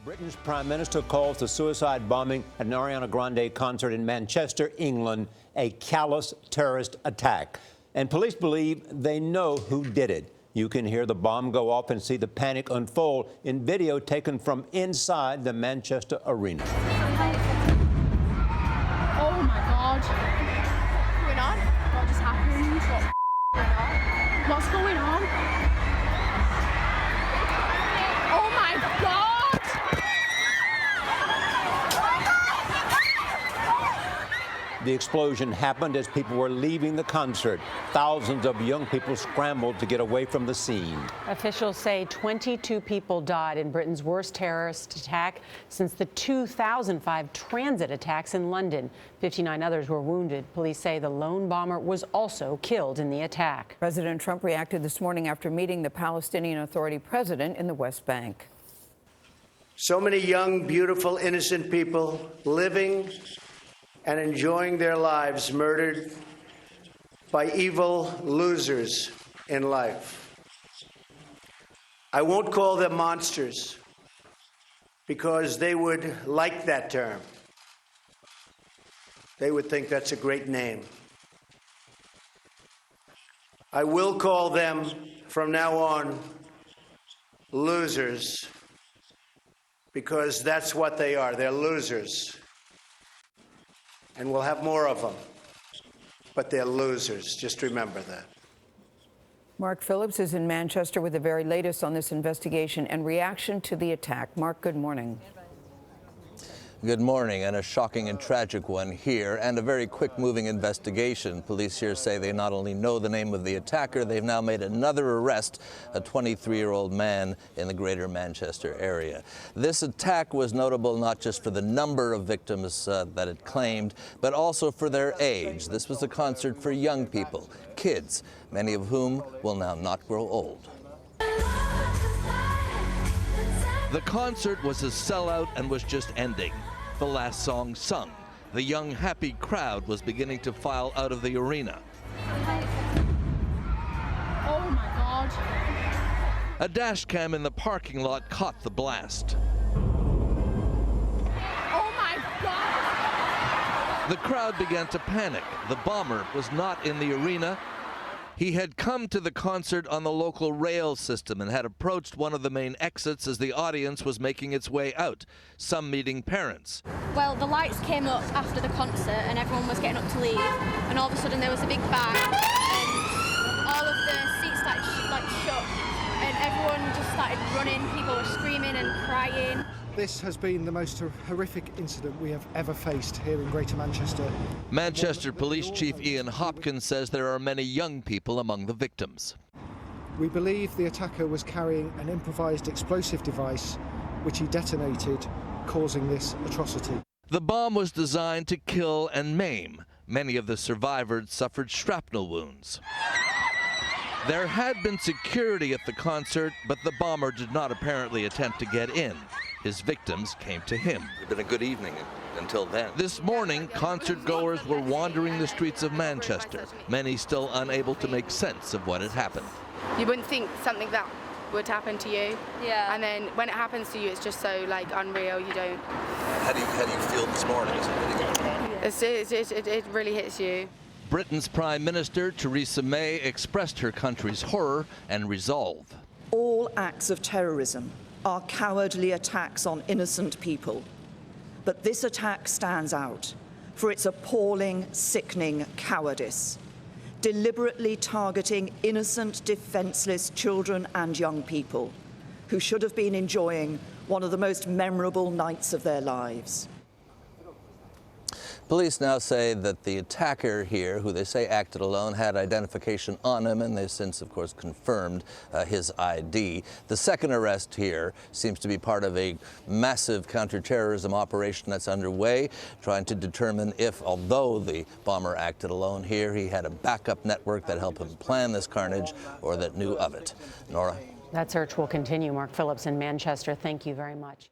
Britain's Prime Minister calls the suicide bombing at an Ariana Grande concert in Manchester, England, a callous terrorist attack. And police believe they know who did it. You can hear the bomb go off and see the panic unfold in video taken from inside the Manchester arena. Oh my God. What's going on? What just happened? What's going on? Oh my God! The explosion happened as people were leaving the concert. Thousands of young people scrambled to get away from the scene. Officials say 22 people died in Britain's worst terrorist attack since the 2005 transit attacks in London. 59 others were wounded. Police say the lone bomber was also killed in the attack. President Trump reacted this morning after meeting the Palestinian Authority president in the West Bank. So many young, beautiful, innocent people living and enjoying their lives murdered by evil losers in life. I won't call them monsters because they would like that term. They would think that's a great name. I will call them from now on losers because that's what they are. They're losers. And we'll have more of them. But they're losers. Just remember that. Mark Phillips is in Manchester with the very latest on this investigation and reaction to the attack. Mark, good morning. Good morning, and a shocking and tragic one here, and a very quick-moving investigation. Police here say they not only know the name of the attacker, they've now made another arrest, a 23-year-old man in the greater Manchester area. This attack was notable not just for the number of victims that it claimed, but also for their age. This was a concert for young people, kids, many of whom will now not grow old. The concert was a sellout and was just ending. The last song sung. The young, happy crowd was beginning to file out of the arena. Oh my God. A dash cam in the parking lot caught the blast. Oh my God. The crowd began to panic. The bomber was not in the arena. He had come to the concert on the local rail system and had approached one of the main exits as the audience was making its way out, some meeting parents. Well, the lights came up after the concert and everyone was getting up to leave, and all of a sudden there was a big bang and all of the seats started shook and everyone just started running. People were screaming and crying. This has been the most horrific incident we have ever faced here in Greater Manchester. Manchester Police Chief Ian Hopkins says there are many young people among the victims. We believe the attacker was carrying an improvised explosive device which he detonated, causing this atrocity. The bomb was designed to kill and maim. Many of the survivors suffered shrapnel wounds. There had been security at the concert, but the bomber did not apparently attempt to get in. His victims came to him. It's been a good evening until then. This morning, concert goers were wandering the streets of Manchester, many still unable to make sense of what had happened. You wouldn't think something that would happen to you. Yeah. And then when it happens to you, it's just so unreal. You don't. How do you feel this morning? It really hits you. Britain's Prime Minister Theresa May expressed her country's horror and resolve. All acts of terrorism are cowardly attacks on innocent people. But this attack stands out for its appalling, sickening cowardice, deliberately targeting innocent, defenseless children and young people who should have been enjoying one of the most memorable nights of their lives. Police now say that the attacker here, who they say acted alone, had identification on him, and they've since, of course, confirmed his ID. The second arrest here seems to be part of a massive counterterrorism operation that's underway, trying to determine if, although the bomber acted alone here, he had a backup network that helped him plan this carnage or that knew of it. Norah? That search will continue. Mark Phillips in Manchester, thank you very much.